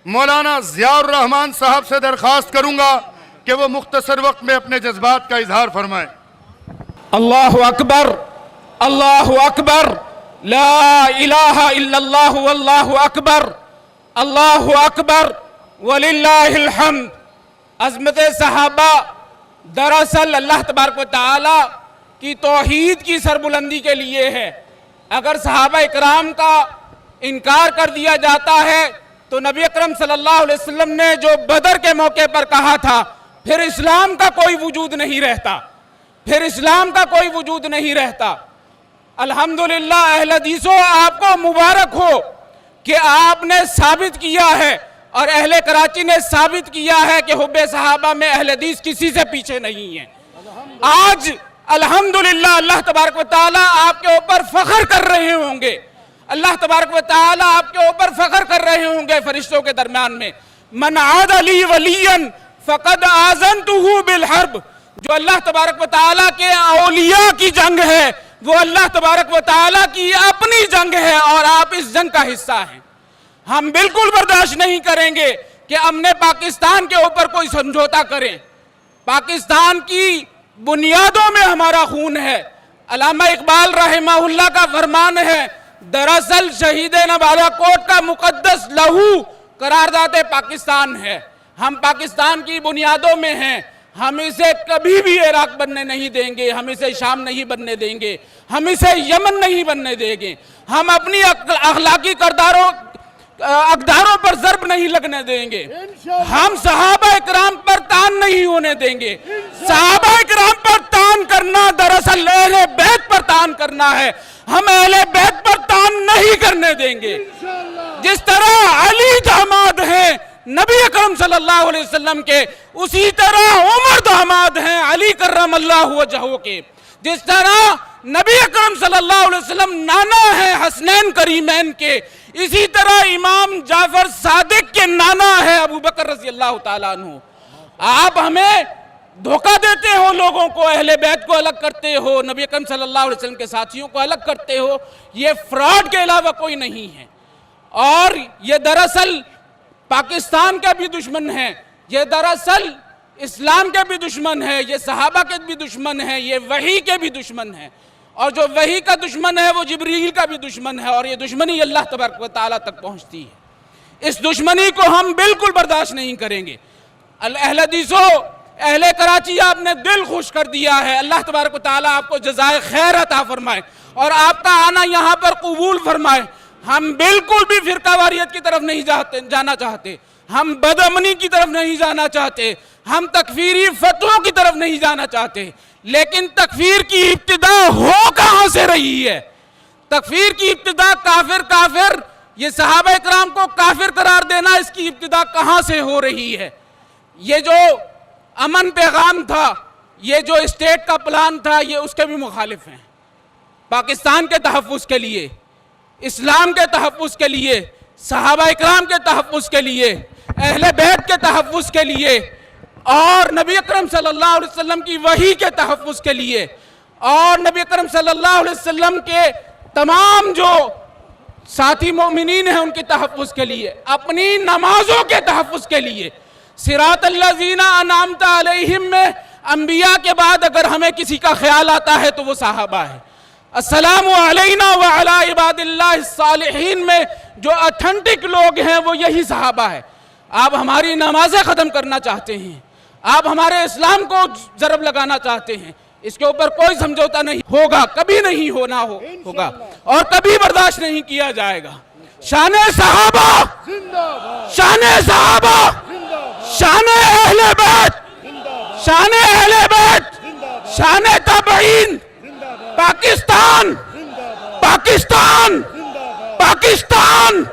مولانا ضیاء الرحمن صاحب سے درخواست کروں گا کہ وہ مختصر وقت میں اپنے جذبات کا اظہار فرمائیں۔ اللہ اکبر، اللہ اکبر، لا الہ الا اللہ واللہ اکبر، اللہ اکبر وللہ الحمد۔ عظمت صحابہ دراصل اللہ تبارک و تعالی کی توحید کی سربلندی کے لیے ہے۔ اگر صحابہ اکرام کا انکار کر دیا جاتا ہے تو نبی اکرم صلی اللہ علیہ وسلم نے جو بدر کے موقع پر کہا تھا پھر اسلام کا کوئی وجود نہیں رہتا، پھر اسلام کا کوئی وجود نہیں رہتا۔ الحمدللہ اہل حدیثوں، آپ کو مبارک ہو کہ آپ نے ثابت کیا ہے اور اہل کراچی نے ثابت کیا ہے کہ حب صحابہ میں اہل حدیث کسی سے پیچھے نہیں ہے۔ آج الحمدللہ اللہ تبارک و تعالی آپ کے اوپر فخر کر رہے ہوں گے، اللہ تبارک و تعالی آپ کے اوپر فخر کر رہے ہوں گے فرشتوں کے درمیان میں۔ من عاد لی ولیا فقد آذنتہ بالحرب۔ جو اللہ تبارک و تعالی کے اولیاء کی جنگ ہے وہ اللہ تبارک و تعالی کی اپنی جنگ ہے اور آپ اس جنگ کا حصہ ہیں۔ ہم بالکل برداشت نہیں کریں گے کہ امن پاکستان کے اوپر کوئی سمجھوتا کریں۔ پاکستان کی بنیادوں میں ہمارا خون ہے۔ علامہ اقبال رحمہ اللہ کا فرمان ہے، دراصل شہید نوالہ کوٹ کا مقدس لہو قرارداد پاکستان ہے۔ ہم پاکستان کی بنیادوں میں ہیں، ہم اسے کبھی بھی عراق بننے نہیں دیں گے، ہم اسے شام نہیں بننے دیں گے، ہم اسے یمن نہیں بننے دیں گے، ہم اپنی اخلاقی اقداروں پر ضرب نہیں لگنے دیں گے، ہم صحابہ اکرام پر تان نہیں ہونے دیں گے۔ صحابہ اکرام پر تان کرنا دراصل اہل بیت پر تان کرنا ہے، ہم اہل بیت پر تان نہیں کرنے دیں گے۔ جس طرح علی داماد ہیں نبی اکرم صلی اللہ علیہ وسلم کے، اسی طرح عمر داماد ہیں علی کرم اللہ وجہہ کے۔ جس طرح نبی اکرم صلی اللہ علیہ وسلم نانا ہیں حسنین کریمین کے، اسی طرح امام جعفر صادق کے نانا ہے ابو بکر رضی اللہ تعالیٰ عنہ۔ آپ ہمیں دھوکہ دیتے ہو، لوگوں کو، اہل بیت کو الگ کرتے ہو، نبی اکرم صلی اللہ علیہ وسلم کے ساتھیوں کو الگ کرتے ہو، یہ فراڈ کے علاوہ کوئی نہیں ہے۔ اور یہ دراصل پاکستان کا بھی دشمن ہے، یہ دراصل اسلام کے بھی دشمن ہے، یہ صحابہ کے بھی دشمن ہے، یہ وحی کے بھی دشمن ہے، اور جو وحی کا دشمن ہے وہ جبریل کا بھی دشمن ہے، اور یہ دشمنی اللہ تبارک و تعالیٰ تک پہنچتی ہے۔ اس دشمنی کو ہم بالکل برداشت نہیں کریں گے۔ اہل حدیثوں، اہل کراچی، آپ نے دل خوش کر دیا ہے، اللہ تبارک و تعالیٰ آپ کو جزائے خیر عطا فرمائے اور آپ کا آنا یہاں پر قبول فرمائے۔ ہم بالکل بھی فرقہ واریت کی طرف نہیں جانا چاہتے، ہم بدامنی کی طرف نہیں جانا چاہتے، ہم تکفیری فتووں کی طرف نہیں جانا چاہتے، لیکن تکفیر کی ابتدا ہو کہاں سے رہی ہے؟ تکفیر کی ابتدا کافر، یہ صحابہ اکرام کو کافر قرار دینا، اس کی ابتدا کہاں سے ہو رہی ہے؟ یہ جو امن پیغام تھا، یہ جو اسٹیٹ کا پلان تھا، یہ اس کے بھی مخالف ہیں۔ پاکستان کے تحفظ کے لیے، اسلام کے تحفظ کے لیے، صحابہ اکرام کے تحفظ کے لیے، اہل بیت کے تحفظ کے لیے، اور نبی اکرم صلی اللہ علیہ وسلم کی وحی کے تحفظ کے لیے، اور نبی اکرم صلی اللہ علیہ وسلم کے تمام جو ساتھی مومنین ہیں ان کے تحفظ کے لیے، اپنی نمازوں کے تحفظ کے لیے، صراط الذین انعمت علیہم میں انبیاء کے بعد اگر ہمیں کسی کا خیال آتا ہے تو وہ صحابہ ہے۔ السلام علینا وعلی عباد اللہ الصالحین میں جو اتھنٹک لوگ ہیں وہ یہی صحابہ ہے۔ آپ ہماری نمازیں ختم کرنا چاہتے ہیں، آپ ہمارے اسلام کو ضرب لگانا چاہتے ہیں، اس کے اوپر کوئی سمجھوتا نہیں ہوگا، کبھی نہیں ہوگا اور کبھی برداشت نہیں کیا جائے گا۔ شان صحابہ، شان صحابہ، شان اہل بیت، شان اہل بیت، شان تابعین، پاکستان، پاکستان، پاکستان۔